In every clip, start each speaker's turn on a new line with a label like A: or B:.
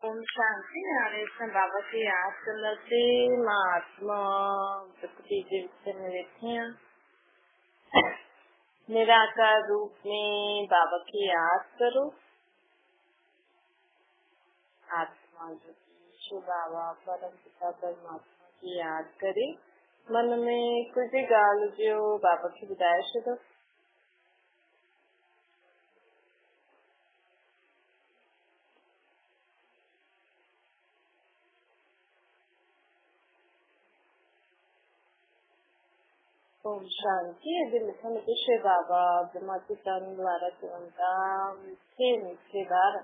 A: ओम शांति। हाणे असां बाबा खे यादि कंदासीं। मां आत्मा प्रकृति जे विच में वेठी आहियां। निराकार रूप में बाबा खे यादि करो। आत्मा जो ईश्वर बाबा परम पिता परमात्मा की यादि करे। मन में कुछ भी ॻाल्हि हुजेव बाबा खे ॿुधाए छॾो। ओम शांति। अॼु मूंखे मूंखे बाबा ब्रह्मा पिता द्वारा चवनि था मीठे मीठे ॿार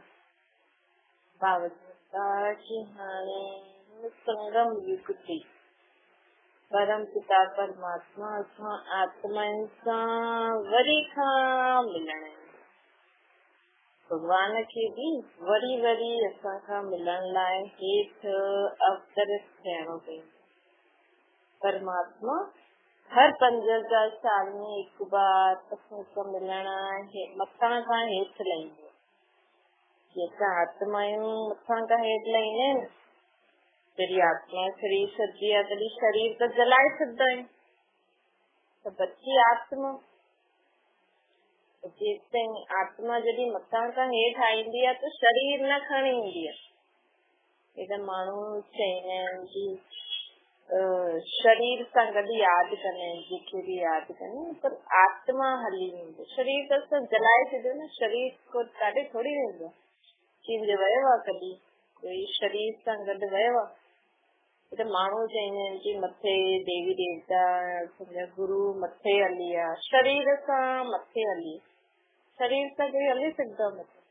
A: बाबा चवनि कि हाणे संगम युग थी परम पिता परमात्मा असां आत्माउनि सां वरी खां मिलण भगवान खे बि वरी वरी असां खां मिलण लाइ हेठि अवतरित थियणो पवंदो। परमात्मा हर 50,000 साल में एक बार असां सां मिलण मथां खां हेठि लहींदो। जेका आत्मायूं मथां खां हेठि लहींदा आहिनि जॾहिं आत्मा शरीर छॾिजी आहे तॾहिं शरीर त जलाए छॾींदा आहिनि त बची आत्मा। जेसिताईं आत्मा जॾहिं मथां खां हेठि आईंदी आहे त शरीर न खणी ईंदी आहे। हेॾा माण्हू चईंदा आहिनि कि शरीर सां गॾु यादि कंदा आहिनि जेके बि यादि कंदा आहिनि पर आत्मा हली वेंदो। शरीर त असां जलाए छॾियो न। शरीर को काॾे थोरी वेंदो आहे। चीज वियो आहे कॾहिं कोई शरीर सां गॾु वियो आहे त माण्हू चईंदा आहिनि कि मथे देवी देवता तुंहिंजा गुरू मथे हली आहे। शरीर सां मथे हली शरीर सां कोई हली सघंदो आहे मथे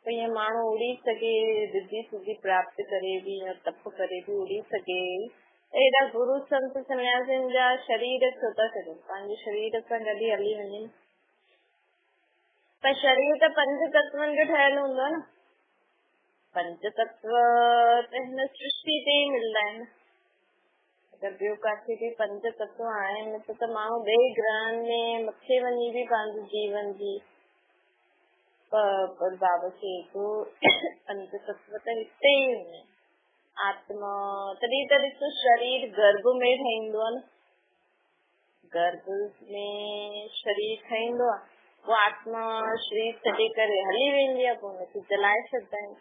A: त ईअं माण्हू उड़ी सघे रिद्धि सिद्धि प्राप्त करे बि या तप करे बि उड़ी सघे। एॾा गुरू संत सन्यासियुनि जा शरीर छो था छॾनि पंहिंजे शरीर सां गॾु हली वञनि। पर शरीर त 5 तत्वनि जो ठहियल हूंदो आहे न। 5 तत्व त हिन सृष्टि ते ई मिलंदा आहिनि। अगरि ॿियो काथे बि 5 तत्व आहिनि त माण्हू ॿिए ग्रहनि में मथे वञी बि पंहिंजे जीवन जी पर बाबा चए थो 5 तत्व त हिते ई हूंदा आहिनि। आत्मा तॾहिं त ॾिसो शरीर गर्भ में ठहींदो आहे न। गर्भ में शरीर ठहींदो आहे पोइ आत्मा शरीर छॾे करे हली वेंदी आहे पोइ हुनखे जलाए छॾींदा आहिनि।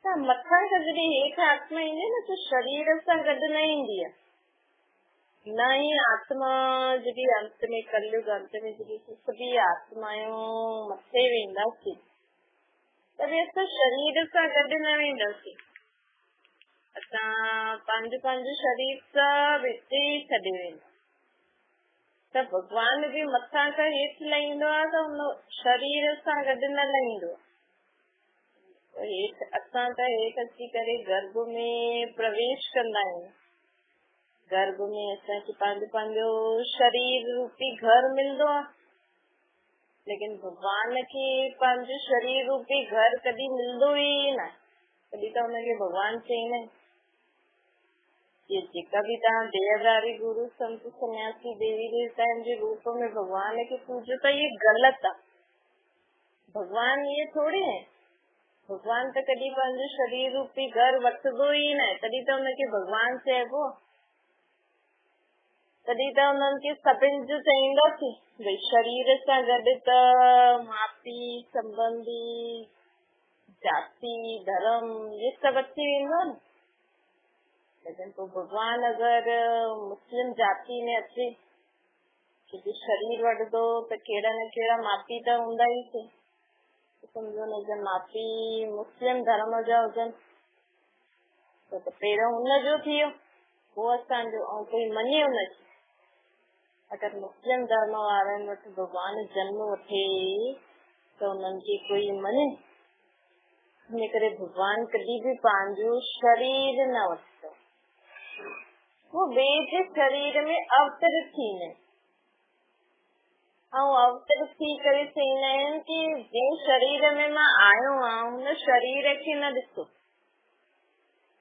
A: त मथां खां जॾहिं हेठि आत्मा ईंदी न त शरीर सां गॾु न ईंदी आहे। न ई आत्मा जॾहिं अंत में कलयुग अंत में जॾहिं सभी आत्मायूं मथे वेंदासीं तॾहिं असां शरीर सां गॾु न वेंदासीं। असां पंहिंजो शरीर सभु हिते ई छॾे वेंदा त भॻवान बि मथां खां हेठि लहींदो आहे त हुन शरीर सां गॾु न लहींदो। असां त हेठि अची करे गर्भ में प्रवेश कंदा आहियूं। गर्भ में असांखे पंहिंजो शरीर रूपी घर मिलंदो आहे लेकिन भॻवान खे पंहिंजो शरीर रूपी घर कॾहिं मिलंदो ई न। तॾहिं त हुनखे भॻवान चईंदा आहिनि कि जेका बि तव्हां देहधारी गुरू संत सन्यासी देवी देवताउनि जे रूप में भॻवान खे पूजो त इहे ग़लति आहे। भॻवान इहे थोरी आहे। भॻवान त कॾहिं पंहिंजो शरीर रूपी घर वठंदो ई न तॾहिं त हुनखे भॻवान चइबो। तॾहिं त हुननि खे सभिनि जो चईंदासीं भई शरीर सां गॾु त माउ पीउ संबंधी जाति धर्म इहे सभु अची वेंदो न। लेकिन पोइ भॻवान अगरि मुस्लिम जाति में अचे छोकी शरीर वठंदो त कहिड़ा न कहिड़ा माउ पीउ त हूंदा ई थे। सम्झो न माउ पीउ मुस्लिम धर्म जा हुजनि त पहिरियों हुनजो थी वियो पोइ असांजो ऐं कोई मञे हुनखे। अगरि मुस्लिम धर्म वारनि वटि भॻवान जन्म वठे त उन्हनि खे कोई मञे। इन करे भॻवान कॾहिं बि पंहिंजो शरीर न वठंदो। वो ॿिए जे शरीर में अवतरित थींदा आहिनि ऐं अवतरित थी करे चईंदा आहिनि कि जंहिं शरीर में मां आयो आहियां हुन शरीर खे न ॾिसो।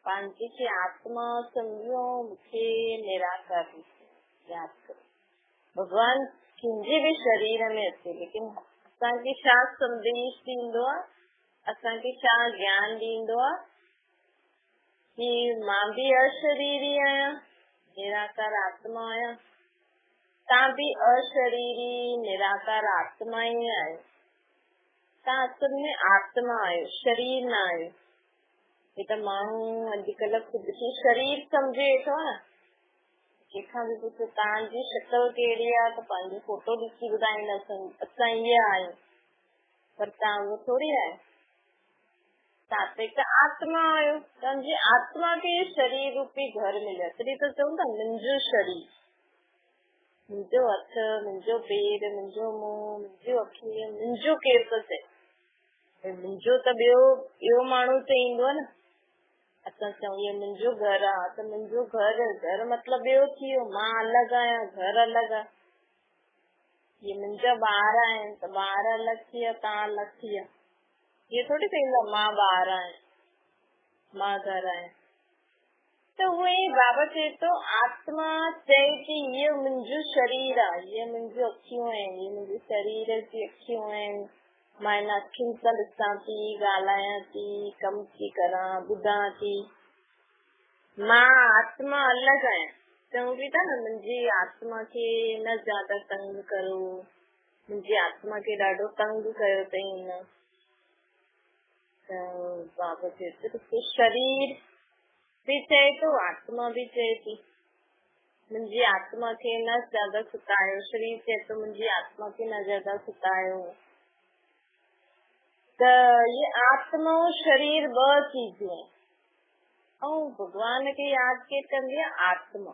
A: पंहिंजे खे आत्मा सम्झो मूंखे निराकार यादि करो। भॻवान कंहिंजे बि शरीर में अचे लेकिन असांखे छा संदेश ॾींदो आहे असांखे छा ज्ञान ॾींदो आहे कि मां भी अशरीरी आहियां, निराकार आत्मा आहियां, तव्हां भी अशरीरी निराकार आत्मा ई आहियो। तव्हां असल में आत्मा आहियो, शरीर न आहियो। हे त माण्हू अॼुकल्ह खुदि खे शरीर सम्झे वेठो आहे न। कंहिंखां बि पुछो तव्हांजी शक्ल कहिड़ी आहे त पंहिंजो फोटो ॾिसी ॿुधाईंदा असां इहे आहियूं, पर तव्हां उहो थोरी आहियो। तव्हां त हिकु आत्मा आहियो। तव्हांजी आत्मा खे शरीर रूपी घर मिलियो, तॾहिं त चऊं था मुंहिंजो शरीर, मुंहिंजो हथ, मुंहिंजो पेर, मुंहिंजो मुंहुं, मुंहिंजो अखियूं, मुंहिंजो केरु थो चए? मुंहिंजो त ॿियो माण्हू चईंदो न। असां चऊं इहो मुंहिंजो घर आहे त मुंहिंजो घर मतिलबु ॿियो थी वियो, मां अलॻि आहियां, घर अलॻि आहे। इहे मुंहिंजा ॿार आहिनि त ॿार अलॻि थी विया, तव्हां अलॻि थी विया। इहे थोरी चईंदा मां ॿार आहियां, मां घर आहियां। त उहे बाबा चए थो आत्मा चए थी इहो मुंहिंजो शरीर आहे, इहे मुंहिंजूं अखियूं आहिनि, इहे मुंहिंजे शरीर जी अखियूं आहिनि। मां इन अखियुनि सां ॾिसां थी, ॻाल्हायां थी, कमु थी करां, ॿुधां थी। मां आत्मा अलॻि आहियां। चऊं बि था न मुंहिंजी आत्मा खे न ज्यादा तंग करो, मुंहिंजी आत्मा खे ॾाढो तंग कयो अथई हिन। त बाबा चए थो शरीर भी चए थो, आत्मा भी चए थी मुंहिंजी आत्मा खे न ज्यादा सुतायो। शरीर चए थो मुंहिंजी आत्मा खे न ज्यादा सुतायो। त ये आत्मा और शरीर ॿ चीजूं आहिनि। ऐं भॻवान खे यादि केरु कंदी आहे? आत्मा।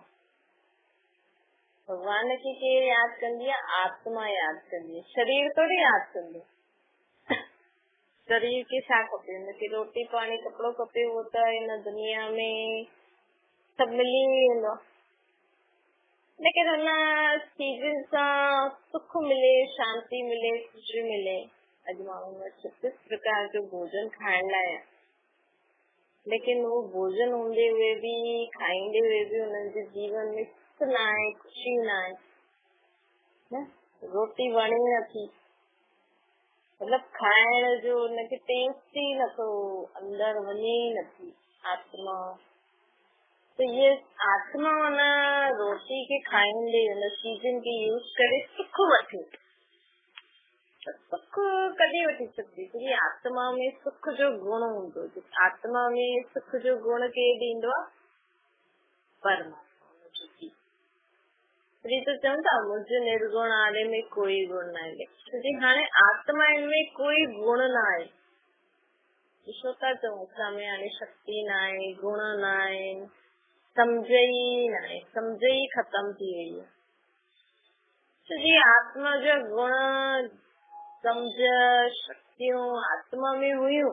A: भॻवान खे केरु यादि कंदी आहे? आत्मा यादि कंदी आहे, शरीर थोरी यादि कंदो। शरीर खे छा खपे? हुनखे रोटी पाणी कपिड़ो खपे, उहो त हिन दुनिया में सभु मिली वेंदो। लेकिन हुन चीजनि सां सुख मिले, शांति मिले, ख़ुशी मिले। अॼु माण्हू 36 प्रकार जो भोजन खाइण लाइ आहे, लेकिन वो भोजन हूंदे हुए भी, खाईंदे हुए भी हुननि जे जीवन में सुख न आहे, ख़ुशी न आहे। रोटी वणे नथी, मतलब खाइण जो हुनखे टेस्ट ई नथो, अंदर वञे ई नथी आत्मा। तो ये आत्मा हुन रोटी खे खाईंदे, हुन चीजनि खे यूज करे सुख वठे। सुख कॾहिं वठी सघंदी? क्योंकि आत्मा में सुख जो गुण हूंदो। आत्मा में सुख जो गुण केरु ॾींदो आहे? परमात्मा। तॾहिं त चवनि था मुझ निर्गुण आरे में कोई गुण न आहे। छोकी हाणे आत्मा में कोई गुण न आहे। ॾिसो था चऊं असां में हाणे शक्ति न आहे, गुण न आहे, सम्झ ई न आहे, सम्झ ई ख़तम थी वई आहे। छोकी आत्मा जा गुण, सम्झ, शक्तियूं आत्मा में हुयूं।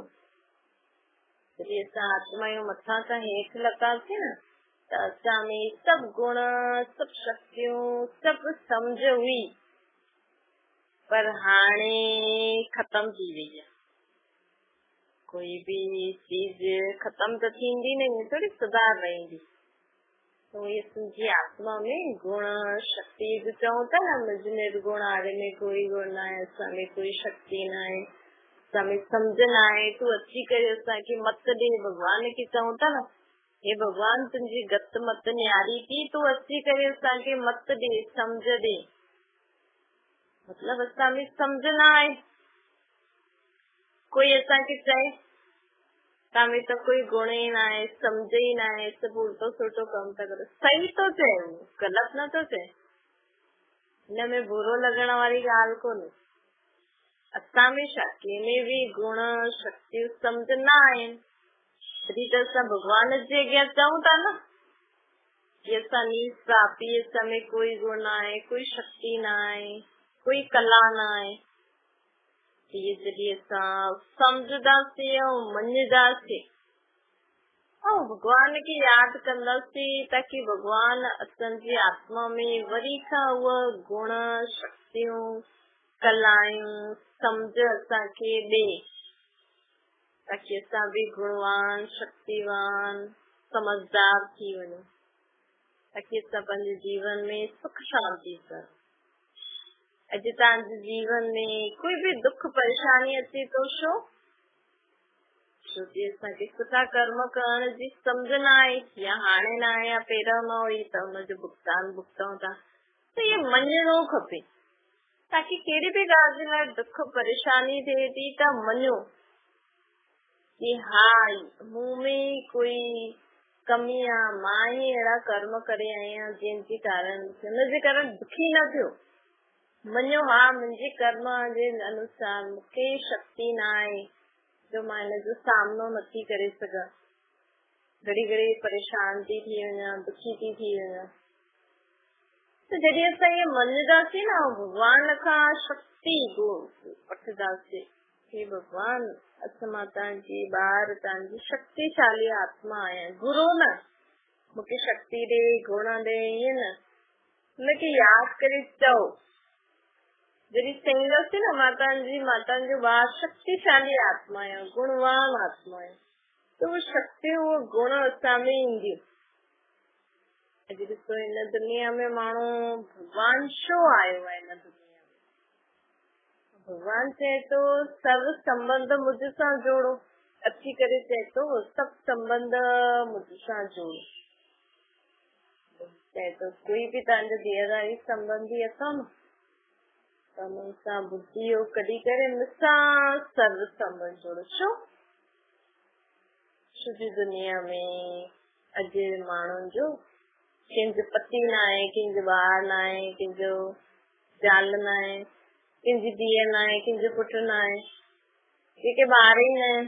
A: जॾहिं असां आत्मा जो मथां खां हेठि लथासीं न, त असां में सभु गुण, सभु शक्तियूं, सभु सम्झ हुई, पर हाणे ख़तम थी वई आहे। कोई भी चीज ख़तम त थींदी नहीं, थोड़ी सुधार रहंदी। तो ये तुझी आत्मा में गुण शक्ति जो चऊं था न, मुझ निर्गुण आरे में कोई गुण न आहे, असां में कोई शक्ति न आहे, असां में सम्झ न आहे। तूं अची करे असांखे मत ॾे। भॻवान खे चऊं था न, हे भॻवान तुंहिंजी गत मत न्यारी थी, तूं अची करे असांखे मत ॾे, सम्झ ॾे। मतलब असां में सम्झ न आहे। कोई असांखे चए तव्हां में त कोई गुण ई न आहे, सम्झ ई न आहे, सभु उल्टो सुल्टो कमु था करो। सही थो चए, ग़लति नथो चए, हिन में बुरो लॻण वारी ॻाल्हि कोन्हे। असां में छा, कंहिंमें बि गुण शक्ति सम्झ न आहिनि, तॾहिं त असां भॻवान जे अॻियां चऊं था न कि असां नीच पापी, असां में कोई गुण न आहे, कोई शक्ति न आहे, कोई कला न आहे। ये जॾहिं असां सम्झदासीं ऐं मञदासीं ऐं भॻवान खे यादि कंदासीं, ताकि भॻवान असांजी आत्मा में वरी खां उहा गुण शक्तियूं कलायूं सम्झ असांखे ॾे, ताकि असां बि गुणवान शक्तिवान समझदार थी वञूं, ताकि असां पंहिंजे जीवन में सुख शांति करूं। अॼु तव्हांजे जीवन में कोई भी दुख परेशानी अचे तो छो? छोकी असांखे सुठा कर्म करण जी सम्झ न आहे या हाणे न आहे या पहिरियों न हुई त हुनजो भुगतान भुगतऊं था त इहो मञिणो खपे ताकी कहिड़ी बि ॻाल्हि जे लाइ दुख परेशानी थिए थी त मञो कि हा मूं में कोई कमी आहे मां ई अहिड़ा कर्म करे आई आहियां जंहिंजे कारण हुनजे कारण दुखी न थियो मञो हा मुंहिंजे कर्म जे अनुसार मूंखे शक्ति न आहे जो मां हिनजो सामनो नथी करे सघां घड़ी घड़ी परेशान थी वञा दुखी थी वञा त जॾहिं असां इहे मञदासीं न भॻवान खां शक्ति वठंदासीं हे भॻवान असां मां तव्हांजी ॿार तव्हांजी शक्तिशाली आत्मा आहियां गुरू न मूंखे शक्ति ॾे गुण ॾे ईअं न हुनखे यादि करे चओ जॾहिं चईंदासीं न माताउनि जो ॿार शक्तिशाली आत्मा आहियां गुणवान आत्मा आहियां त उहो शक्ति उहो गुण असां में ईंदियूं अॼु ॾिसो हिन दुनिया में माण्हू भॻवान छो आयो आहे हिन दुनिया में भॻवान चए थो सर्व संबंध मुझ सां जोड़ो अची करे चए थो सभु संबंध मुझ सां जोड़ो चए थो कोई बि तव्हांजो धीअराई संबंधी अथव न त हुन सां बुद्धि योग कढी करे मूंसां सर्व संबंध जोड़ो छो जी दुनिया में अॼु माण्हुनि जो कंहिंजो पति न आहे कंहिंजो ॿार न आहे कंहिंजो ज़ाल न आहे कंहिंजी धीअ न आहे कंहिंजो पुटु न आहे कंहिंखे ॿार ई न आहे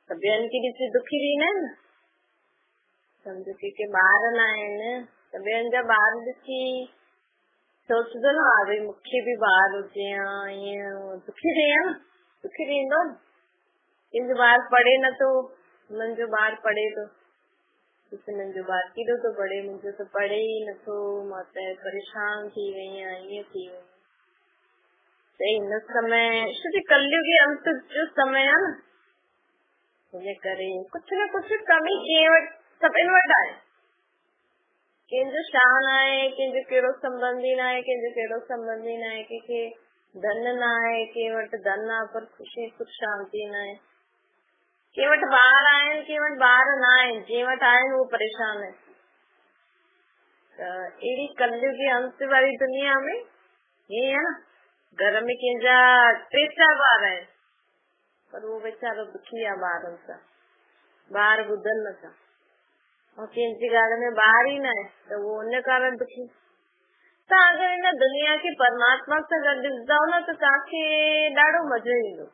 A: त ॿियनि खे ॾिसी दुखी थींदा आहिनि सम्झो कंहिंखे ॿार न आहिनि त ॿियनि जा ॿार ॾिसी सोचंदो न हा भई मूंखे बि ॿार हुजे हा ईअं दुखी थिए न दुखी थींदो न कंहिंजो ॿार पढ़े नथो हुननि जो ॿार पढ़े थो हिननि जो ॿार केॾो थो पढ़े मुंहिंजो त पढ़े ई नथो मां त परेशान थी वई आहियां ईअं थी वई त हिन समय छोकी कलयुगी अंत जो समय आहे न हिन करे कुझु न कुझु कमी कंहिं वटि सभिनि वटि आहे कंहिंजो शान आहे कंहिंजो कहिड़ो संबंधी न आहे कंहिंजो कहिड़ो संबंधी न आहे कंहिंखे धन न आहे कंहिं वटि धन आहे पर ख़ुशी सुख शांती न आहे कंहिं वटि ॿार आहिनि कंहिं वटि ॿार न आहिनि जंहिं वटि आहिनि उहो परेशान आहे त अहिड़ी कलयुगी अंत वारी दुनिया में हीअं आहे न घर में कंहिंजा 3-4 ॿार आहिनि पर उहो वीचारो दुखी आहे ॿारनि सां ॿार ॿुधनि नथा ऐं कंहिंजी ॻाल्हि में ॿार ई न आहे त उहो उन कारण दुखी तव्हां अगरि हिन दुनिया खे परमात्मा सां गॾु ॾिसंदव न त तव्हांखे ॾाढो मज़ो ईंदो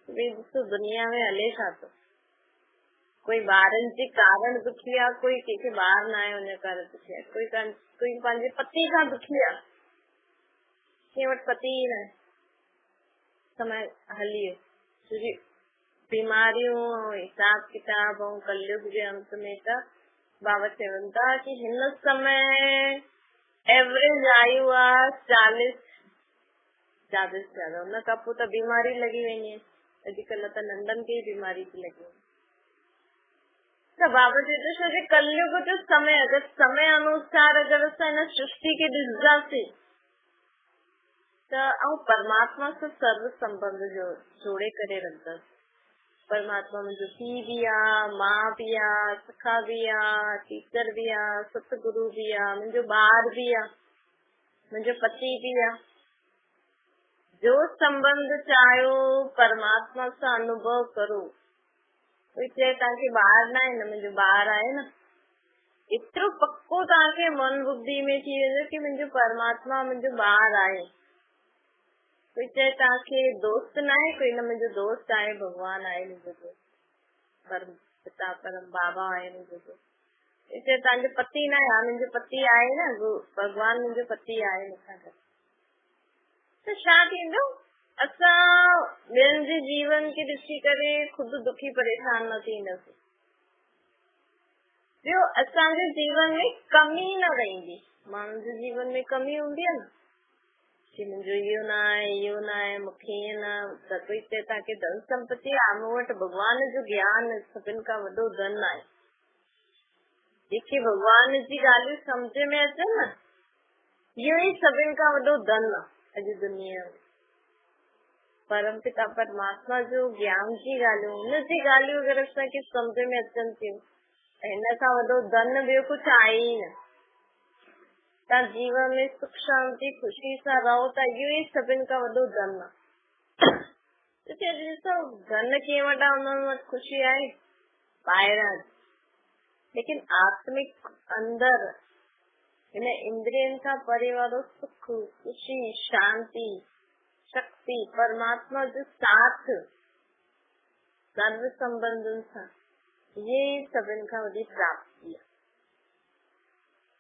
A: भई ॾिसो दुनिया में हले छा थो कोई ॿारनि जे कारण दुखी आहे कोई कंहिंखे ॿार न आहे हुन कारण दुखी आहे कोई पंहिंजे पति खां दुखी आहे कंहिं वटि पति ई न आहे समय हली वियो छोकी बीमारियूं हिसाब किताब ऐं कलयुग जे अंत में त बाबा चवनि था कि हिन समय एवरेज आयु आहे 40 ज्यादा से ज्यादा हुन खां पोइ त बीमारी लॻी वेंदी आहे अॼुकल्ह त नंढनि खे ई बीमारी थी लॻे त बाबा चए थो छोकी कलयुग जो समय अगरि समय अनुसार अगरि असां हिन सृष्टि खे ॾिसंदासीं त ऐं परमात्मा सां सर्व संबंध जोड़े करे रखंदासीं परमात्मा मुंहिंजो पीउ बि आहे माउ बि आहे सखा बि आहे टीचर बि आहे सतगुरु बि आहे मुंहिंजो ॿार बि आहे मुंहिंजो पति बि आहे जो संबंध चाहियो परमात्मा सां अनुभव करो कोई चए तव्हांखे ॿार न आहे न मुंहिंजो ॿार आहे न एतिरो पक्को तव्हांखे मन बुद्धि में थी वेंदो कि मुंहिंजो परमात्मा मुंहिंजो ॿार आहे कोई चए तव्हांखे दोस्त न आहे कोई न मुंहिंजो दोस्त आहे भॻवान आहे मुंहिंजो दोस्त परम पिता परम बाबा आहे मुंहिंजो दोस्त कोई चए तव्हांजो पति न आहे हा मुंहिंजो पति आहे न भॻवान मुंहिंजो पति आहे मूंखां गॾु त छा थींदो असां ॿियनि जे जीवन खे ॾिसी करे ख़ुदि दुखी परेशान न थींदासीं ॿियो असांजे जीवन में कमी न रहंदी माण्हुनि जे जीवन में कमी हूंदी आहे न कि मुंहिंजो इहो न आहे मूंखे ईअं न त कोई चए तव्हांखे धन संपत्ति आहे मूं वटि भॻवान जो ज्ञान सभिनि खां वॾो धन आहे जेके भॻवान जी ॻाल्हियूं सम्झ में अचनि न इहो ई सभिनि खां वॾो धन आहे अॼु दुनिया में परमपिता परमात्मा जो ज्ञान जी ॻाल्हियूं, हुनजी ॻाल्हियूं अगरि असांखे सम्झ में अचनि थियूं त हिन खां वॾो धन ॿियो कुझु आहे ई न। तव्हां जीवन में सुख शांति ख़ुशी सां रहो था, इहो ई सभिनि खां वॾो धन आहे। ॾिसो धन कीअं वॾा उन्हनि वटि ख़ुशी आहे ॿाहिरां, लेकिन आत्मिक अंदर हिन इंद्रियनि खां परे वारो सुख ख़ुशी शांति शक्ति परमात्मा जो साथ सर्व संबंधन सां, ये सभिनि खां वॾी प्राप्ति आहे।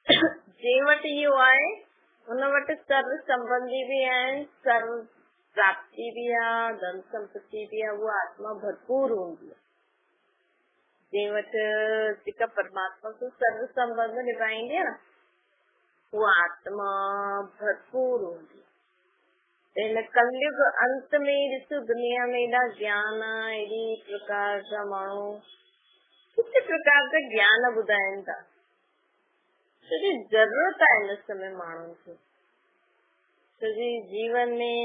A: जंहिं वटि इहो आहे हुन वटि सर्व संबंधी बि आहिनि, सर्व प्राप्ति बि आहे, धन संपत्ति बि आहे, उहा आत्मा भरपूर हूंदी आहे। जंहिं वटि जेका परमात्मा सां सर्व संबंध निभाईंदी आहे न, उहा आत्मा भरपूर हूंदी। हिन कलयुग अंत में ॾिसो दुनिया में एॾा ज्ञान, अहिड़ी प्रकार जा माण्हू किथे प्रकार जा ज्ञान ॿुधाइनि था, छोजी ज़रूरत आहे हिन समय माण्हुनि खे। छोजी जीवन में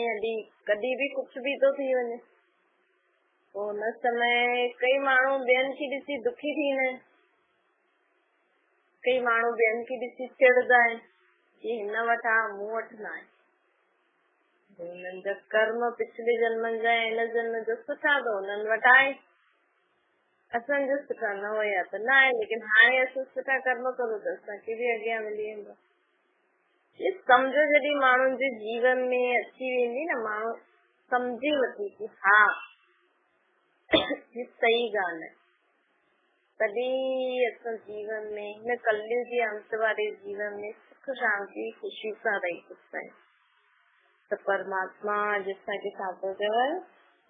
A: कॾहिं बि कुझु बि थो थी वञे, पोइ हुन समय कई माण्हू ॿियनि खे ॾिसी दुखी थींदा आहिनि, कई माण्हू ॿियनि खे ॾिसी चिढ़ंदा आहिनि कि हिन वटि आहे मूं वटि न आहे। हुननि जा कर्म पिछले जन्मनि जा हिन जन्म जो सुठा त हुननि वटि आहे, असांजा सुठा न हुया त न आहे, लेकिन हाणे असां सुठा कर्म करूं त असांखे बि अॻियां मिली वेंदो। ये सम्झो जॾहिं माण्हुनि जे जीवन में अची वेंदी न, माण्हू सम्झी वठे कि हा ही सही ॻाल्हि आहे, तॾहिं असां जीवन में हिन कलयुग जे अंत वारे जीवन में सुख शांति ख़ुशी सां रही सघंदा आहियूं। त परमात्मा असांखे छा थो चवे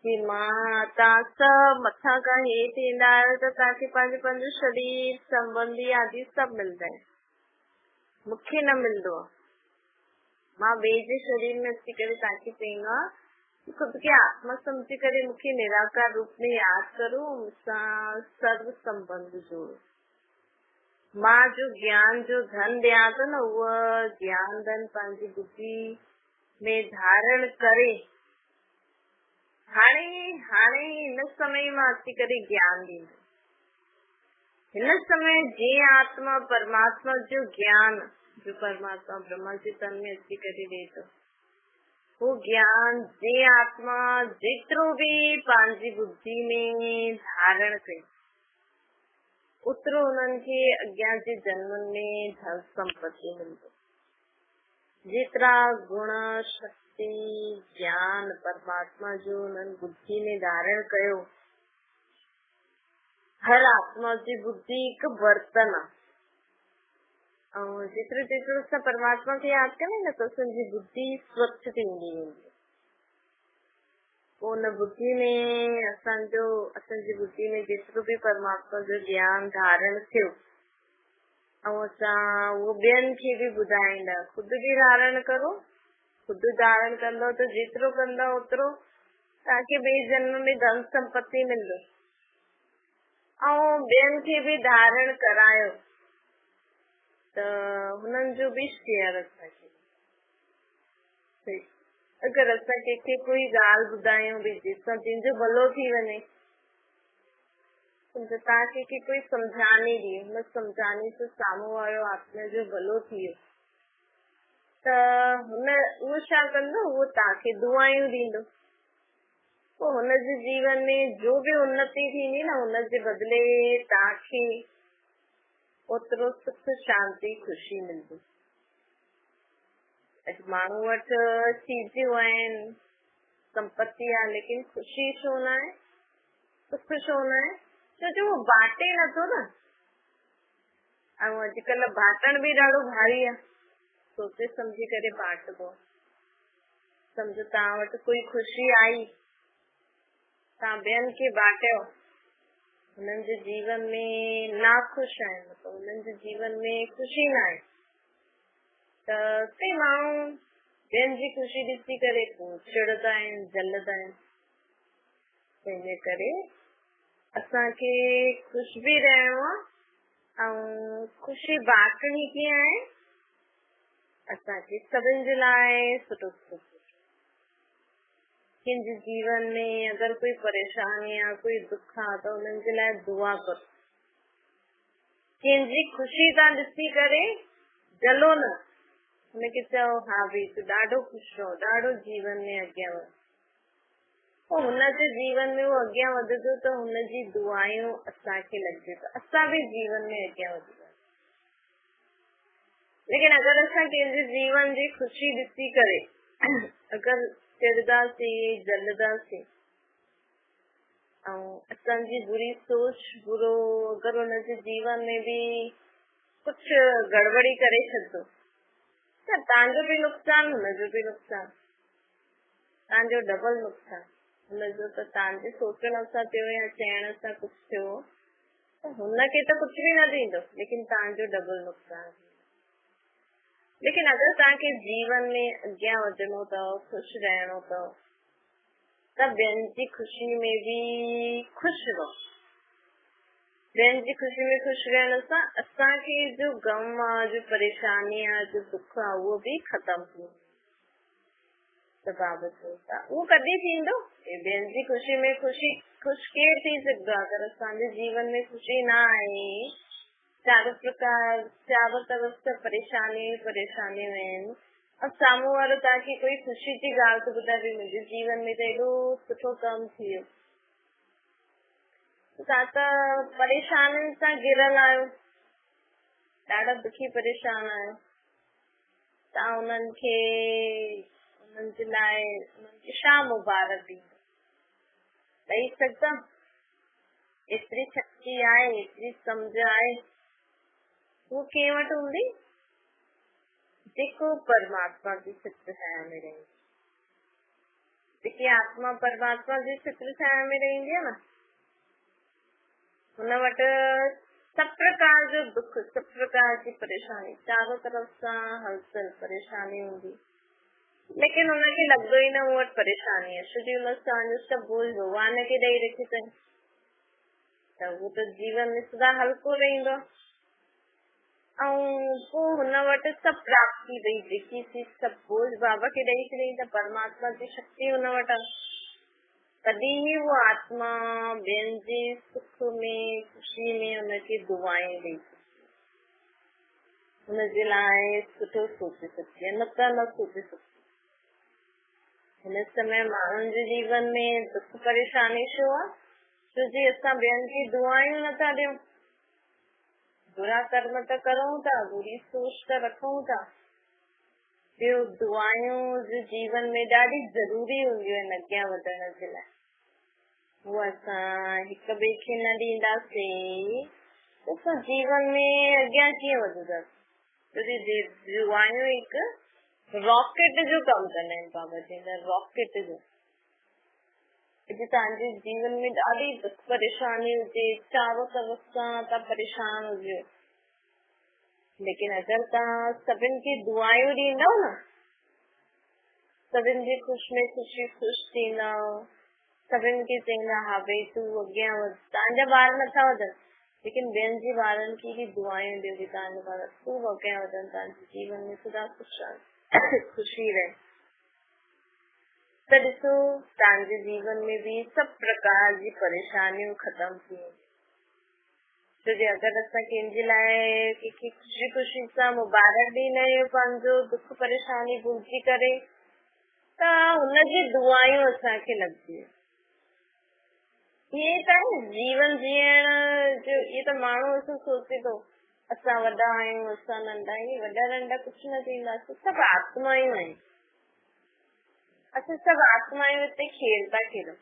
A: कि मां तव्हां सभु मथां खां हेठि ईंदा आहियो त तव्हांखे पंहिंजो शरीर संबंधी आदि सभु मिलंदा आहिनि, मूंखे न मिलंदो आहे। मां ॿिए जे शरीर में अची करे तव्हांखे चईंदो आहे कि ख़ुदि खे आत्मा सम्झी करे मूंखे निराकार रूप में यादि करो, मूंसां सर्व संबंध जोड़ो। मां जो ज्ञान जो धन ॾियां थो न, उहा ज्ञान धन पंहिंजी बुद्धि में धारण करे हाणे हिन समय मां अची करे ज्ञान ॾींदो। हिन समय जीअं आत्मा परमात्मा जो ज्ञान जो परमात्मा ब्रह्मा जे तन में अची करे ॾे थो, वो ज्ञान जीअं आत्मा जेतिरो बि पंहिंजी बुद्धि में धारण कयो, ओतिरो हुननि खे अॻियां जे जन्मनि में धन संपत्ति मिलंदो। जेतिरा गुण शक्ति ज्ञान परमात्मा जो हुननि बुद्धि में धारण कयो, हर आत्मा जी बुद्धि हिकु बर्तन आहे, ऐं जेतिरो असां परमात्मा खे यादि कयूं न त असांजी बुद्धि स्वच्छ थींदी वेंदी। पोइ हुन बुद्धि में असांजी बुद्धि में जेतिरो बि परमात्मा जो ज्ञान धारण थियो, ऐं असां उहो ॿियनि खे बि ॿुधाईंदा। ख़ुदि बि धारण करो, ख़ुदि धारण कंदव त जेतिरो कंदव ओतिरो तव्हांखे ॿिए जन्म में धन संपत्ति मिलंदो, ऐं ॿियनि खे बि धारण करायो त हुननि जो बि शेयर असांखे। अगरि असां कंहिंखे कोई ॻाल्हि ॿुधायूं भई जंहिंसां जंहिंजो भलो थी वञे, तव्हां कंहिंखे कोई सम्झानी ॾियो, हुन सम्झानी सां साम्हूं वारो आत्मा जो भलो थी वियो त उहो छा कंदो, उहो तव्हांखे दुआयूं ॾींदो। पोइ हुनजे जीवन में जो बि उन्नति थींदी न, हुनजे बदिले तव्हांखे ओतिरो सुख शांति ख़ुशी मिलंदी। माण्हू वटि चीजूं आहिनि, संपत्ति आहे, लेकिन ख़ुशी छो न आहे, सुख छो न आहे? छोजो उहो बांटे नथो न। ऐं अॼुकल्ह बांटण बि ॾाढो भारी आहे, सोचे सम्झी करे बांटबो। सम्झो तव्हां वटि कोई ख़ुशी आई, तव्हां ॿियनि खे बांटियो, हुननि जे जीवन में नाख़ुश आहिनि, मतलब हुननि जे जीवन में ख़ुशी न आहे, त कई माण्हू ॿियनि जी ख़ुशी ॾिसी करे पोइ चिढ़ंदा आहिनि, जलंदा आहिनि। तंहिंजे करे असांखे ख़ुशि बि रहणो आहे, ऐं ख़ुशी बांटणी कीअं आहे, असांखे सभिनि जे लाइ सुठो सुठो कंहिंजे जीवन में अगर कोई परेशानी या कोई दुख आ त उन्हनि जे लाइ दुआ करो। कंहिंजी ख़ुशी तव्हां ॾिसी करे जलो न, हुनखे चओ हा भई तूं ॾाढो ख़ुशि रहो, ॾाढो जीवन में अॻियां वध। पोइ हुनजे जीवन में उहो अॻियां वधंदो त हुनजी दुआयूं असांखे लॻंदियूं त असां बि जीवन में अॻियां वधंदा। लेकिन अगर असां कंहिंजे जीवन जी ख़ुशी ॾिसी करे अगर चिड़दासीं, जलदासीं ऐं असांजी बुरी सोच, बुरो अगर हुनजे जीवन में बि कुछ गड़बड़ी करे छॾंदो त तव्हांजो बि नुक़सान, हुनजो बि नुक़सान, तव्हांजो डबल नुक़सान। हुनजो त तव्हांजे सोचण सां थियो या चइण सां कुछ थियो त हुनखे त कुछ बि न थींदो, लेकिन तव्हांजो डबल नुक़सान। लेकिन अगर तव्हांखे जीवन में अॻियां वधणो अथव, ख़ुशि रहणो अथव त ॿियनि जी ख़ुशी में बि ख़ुशि रहो। ॿियनि जी ख़ुशी में ख़ुशि रहण सां असांखे जो गम आहे, जो परेशानी आहे, जो दुख आहे, उहो बि ख़तम थींदो। त बाबा चओ था उहो कॾहिं थींदो? ॿियनि जी ख़ुशी में ख़ुशि केरु थी सघंदो आहे अगर असांजे जीवन में ख़ुशी न आहे? चारों तरफ से परेशानियूं आहिनि और साम्हूं वारो तव्हांखे कोई ख़ुशी जी ॻाल्हि थो ॿुधाए भई मुंहिंजे जीवन में त एॾो सुठो कमु थी वियो, तव्हां त परेशानियुनि सां घिरल आहियो, ॾाढा दुखी परेशान आहियो। तव्हां उन्हनि जे लाइ उन्हनि खे छा मुबारक ॾींदो? ॾेई सघंदा? एतिरी शक्ति आहे, एतिरी सम्झ आहे, वो कंहिं वटि हूंदी? जेको परमात्मा जी चित्र छाया में रहंदी, जेकी आत्मा परमात्मा जी चित्र छाया में रहंदी आहे न, हुन वटि सब प्रकार जो दुख, सब प्रकार की परेशानी, चारों तरफ सां हलचल परेशानी हूंदी, लेकिन हुनखे लॻंदो ई न मूं वटि परेशानी आहे, छोकी हुन तव्हांजो सभु बोझ भॻवान खे ॾेई रखी अथई त उहो त जीवन में सदा हल्को रहंदो। ऐं पोइ हुन वटि सभु प्राप्ति ॾेई, जेकी चीज सभु बोझ बाबा खे ॾेई छॾी त परमात्मा जी शक्ति हुन वटि आहे, तॾहिं ई उहो आत्मा ॿियनि जे सुख में, ख़ुशी में हुनखे दुआएं ॾेई सघंदी, हुनजे लाइ सुठो सोचे सघंदी आहे, न त न सोचे सघंदी। हिन समय माण्हुनि जे जीवन में दुख परेशानी छो आहे? छो जी असां ॿियनि खे दुआयूं नथा ॾियूं, बुरा कर्म त करूं था, बुरी सोच त रखूं था। ॿियो दुआयूं जो जीवन में ॾाढी ज़रूरी हूंदियूं आहिनि अॻियां वधण जे लाइ, उहो असां हिक ॿिए खे न ॾींदासीं त असां जीवन में अॻियां कीअं वधंदासीं? दुआयूं हिकु रॉकेट जो कमु कंदा आहिनि, बाबा चवंदा आहिनि रॉकेट जो। अॼु तव्हांजे जीवन में ॾाढी दुख परेशानी हुजे, चारों तरफ सां तव्हां परेशान हुजो, लेकिन अगर तव्हां सभिनि खे दुआयूं ॾींदव न, सभिनि जी ख़ुशि में ख़ुशी थींदव, सभिनि खे चवंदा हा भई तूं अॻियां वध, तव्हांजा ॿार नथा वधनि लेकिन ॿियनि जे ॿारनि खे बि दुआयूं ॾियो कि तव्हांजा ॿार खूब अॻियां वधनि, तव्हांजे जीवन में सदा ख़ुशी रहे। त ॾिसो तव्हांजे जीवन में बि सभु प्रकार जी परेशानियूं ख़तम थी वेंदियूं, छोकी अगरि असां कंहिंजे लाइ कंहिंखे ख़ुशी सां मुबारक ॾींदा आहियूं, पंहिंजो दुख परेशानी भुलिजी करे, त हुनजी दुआयूं असांखे लॻंदियूं। इहे त जीवन जीअण जो, इहे त माण्हू असां सोचे थो असां वॾा आहियूं, असां नंढा आहियूं, वॾा नंढा कुझु न थींदासीं, सभु आत्मायूं आहिनि, असां सभु आत्मायूं हिते खेल था खेलूं,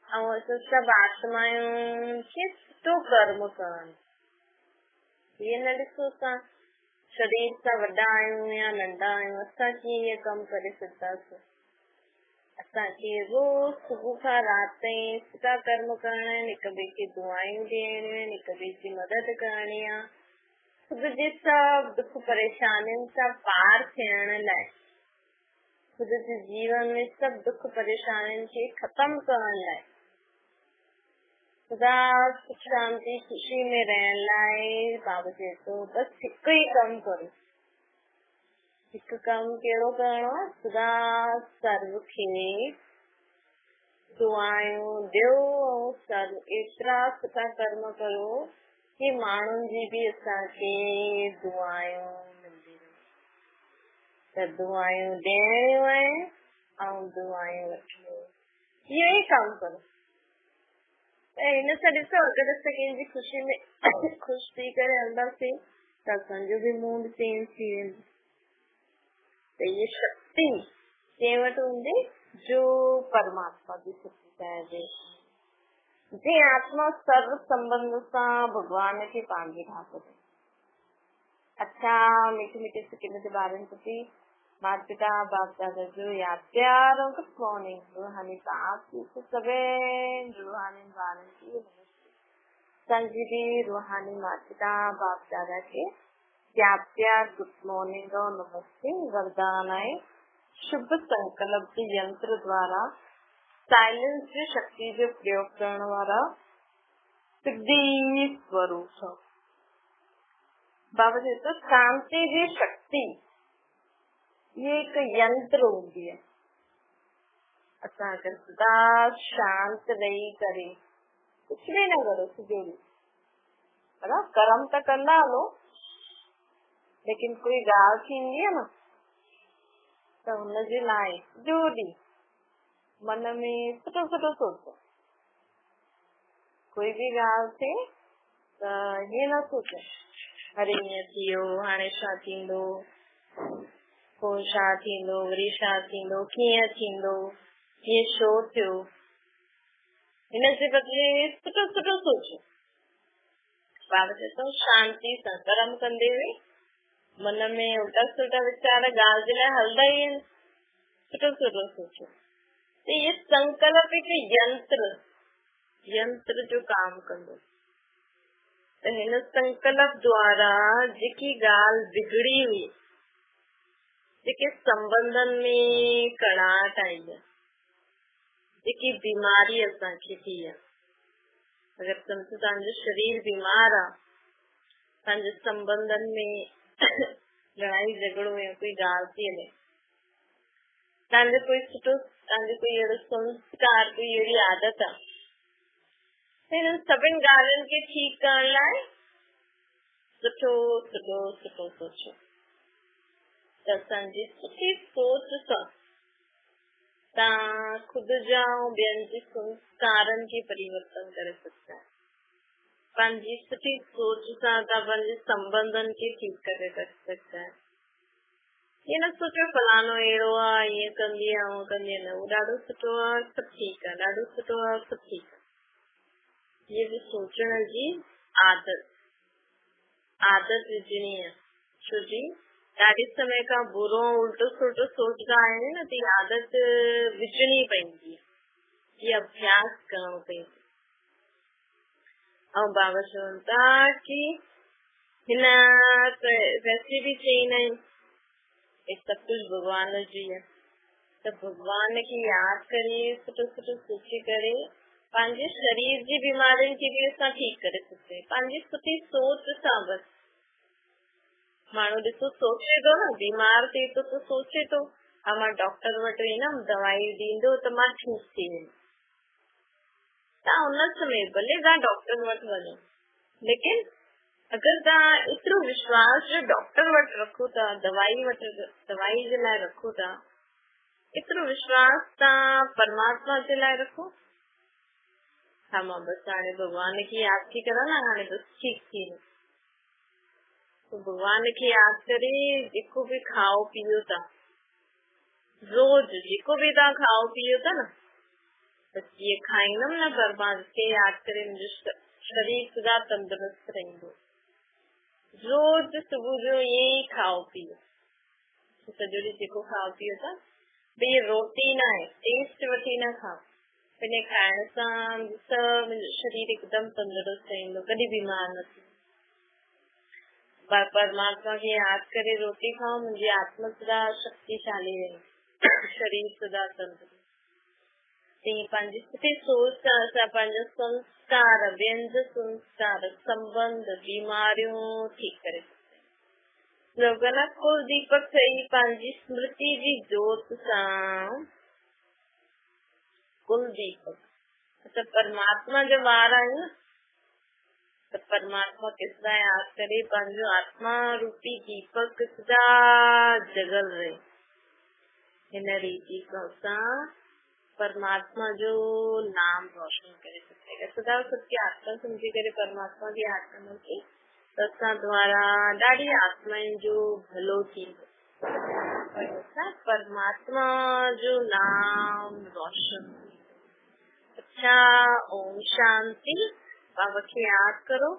A: ऐं असां सभु आत्मायूं खे सुठो कर्म करणु। हीअ न ॾिसो असां शरीर सां वॾा आहियूं या नंढा आहियूं, असां कीअं इहे कमु करे सघंदासीं? असांखे रोज़ सुबुह खां राति ताईं सुठा कर्म करणा आहिनि, हिक ॿिए खे दुआयूं ॾियणियूं आहिनि, हिक ॿिए जी मदद करणी आहे, ख़ुदि जे सभु दुख परेशानियुनि सां पार थियण लाइ, ख़ुदि जे जीवन में सभु दुख परेशानियुनि खे ख़तम करण लाइ, सदा सुख शांति ख़ुशी में रहण लाइ बाबा चए थो बसि हिकु ई कमु करो, हिक कम कहिड़ो करणो आहे, सदा सर्व खे दुआयूं ॾियो ऐं सर्व एतिरा सुठा कर्म कयो कि माण्हुनि जी बि असांखे दुआयूं मिलंदियूं। त दुआयूं ॾियणियूं आहिनि ऐं दुआयूं वठणियूं, इहो ई कमु करो। त हिन सां ॾिसो, अगरि असां कंहिंजी ख़ुशी में ख़ुशि थी करे हलंदासीं त असांजो बि मूड चेंज थी वेंदो। त इहा शक्ति कंहिं वटि हूंदी जो परमात्मा जी शक्ति चइजे। जीअं आत्मा सर्व संबंध सां भॻवान खे पंहिंजी ठातो। अच्छा, मीठे मीठे सिके जे ॿारनि प्रति माता पिता बाप दादा जो याद प्यार और गुड मॉर्निंग। रूहानी साथ सभी रूहानी ॿारनि की संजीवी रूहानी माता पिता बाप दादा के याद प्यार गुड मॉर्निंग और नमस्ते। वरदान है शुभ संकल्प के यंत्र द्वारा साइलेंस जी शक्ति जो प्रयोग करने वाला सिद्धि स्वरूप है। बाबा जी तो शांति जी शक्ति ये एक यंत्र होती है। असां अगर सदा शांत रही करे कुछ भी न करो सुजोड़ी है कर्म तो कंदा हलो, लेकिन कोई गाल थींदी है ना तो हुनजे लाइ जोड़ी मन में सुठो सुठो सोचो। कोई भी गाल थे तो ये न सोचो अरे ईअं थियो हाणे छा थींदो, पोइ छा थींदो, वरी छा थींदो, कीअं थींदो, हीअं छो थियो। हिन जे बदिले सुठो सुठो सोचो। बाबा चए थो शांति सां कर्म कंदे हुए मन में उल्टा सुल्टा वीचार ॻाल्हि जे लाइ हलंदा ई आहिनि, सुठो सुठो सोचो। त इहे संकल्प हिकु यंत्र जो काम कंदो। त हिन संकल्प द्वारा जेकी ॻाल्हि बिगड़ी हुई, जेके संबंधन में कड़ाहट आई है, जेकी बीमारी असांखे थी है, अगर सम्झो तव्हांजो शरीर बीमार आहे, तव्हांजे संबंधन में लड़ाई झगड़ो या कोई ॻाल्हि थी हले, तव्हांजो कोई सुठो, तव्हांजो कोई अहिड़ो संस्कार, कोई अहिड़ी आदत आहे, हिन सभिनि ॻाल्हियुनि खे ठीकु करण लाइ सुठो सुठो सुठो सोचो। त असांजी सुठी सोच सां तव्हां ख़ुदि जा ऐं ॿियनि जे संस्कारनि खे परिवर्तन करे सघंदा आहियो। पंहिंजी सुठी सोच सां तव्हां पंहिंजे संबंधनि खे ठीकु करे सघंदा आहियो। ये न सोचो फलानो अहिड़ो आहे, ईअं कंदी आहे, उहो कंदी आहे, न उहो ॾाढो सुठो आहे, सभु ठीकु आहे, ॾाढो सुठो आहे, सभु ठीकु आहे। ये बि सोचण जी आदत विझणी आहे। छो जी ॾाढे समय खां बुरो उल्टो सुल्टो सोचदा आहिनि न, त आदत विझणी पवंदी आहे, ये अभ्यास करणो पवंदो। ऐं बाबा चवनि था कि हिन वैसे बि चईंदा आहिनि सब कुछ भगवान जी है, त भगवान खे यादि करे सुठो सुठो सोचे करे पंहिंजे शरीर जी बीमारियुनि खे बि असां ठीकु करे सघंदा आहियूं। पंहिंजी सुठी सोच सां बसि माण्हू ॾिसो सोचे थो न, बीमार थिए थो त सोचे थो हा मां डॉक्टर वटि वेंदमि, दवाई ॾींदो त मां ठीकु थी वेंदमि। तव्हां हुन समय भले तव्हां डॉक्टर वटि वञो, लेकिन अगर तव्हां एतिरो विश्वास जो डॉक्टर वटि रखो था, दवाई जे लाइ रखो था, एतिरो विश्वास तव्हां परमात्मा जे लाइ रखो। हा मां बसि हाणे भॻवान खे यादि थी कयां न, हाणे बसि ठीकु थी वेंदो। भॻवान खे यादि करे जेको बि खाओ पीओ था, रोज जेको बि तव्हां खाओ पीओ था न, बसि इहे खाईंदमि न परमात्मा खे यादि करे, मुंहिंजो शरीर सदा तंदुरुस्त रहंदो। रोज सुबुह जो ईअं ई खाओ पीओ, सॼो ॾींहुं जेको खाओ पीओ था, भई रोटी न आहे, टेस्ट वठी न खाओ। पंहिंजे खाइण सां मुंहिंजो शरीर हिकदमि तंदुरुस्त रहंदो, कॾहिं बीमार न थींदो। परमात्मा खे यादि करे रोटी खाओ, मुंहिंजी आत्मा सदा शक्तिशाली रहंदी, शरीर सदा तंदुरुस्त। पंहिंजी सुठी सोच सां असां पंहिंजा संस्कार, व्यंज संस्कार, संबंध, बीमारियूं ठीकु करे सघंदा आहियूं। लोगन कुल दीपक सही पंहिंजी स्मृति जी जोत सां कुल दीपक अच्छा परमात्मा जो ॿार आहियूं न त परमात्मा किसदा याद करे पंहिंजो आत्मा रूपी दीपक सदा जगल रहे। हिन रीति सां परमात्मा जो नाम रोशन करे सघे सदा सत्य आत्मा समझी करे परमात्मा जी आत्मा खे तसां द्वारा ॾाढी आत्माउनि जो भलो थींदो। परमात्मा जो नाम रोशन। अच्छा ओम शांति। बाबा खे याद करो।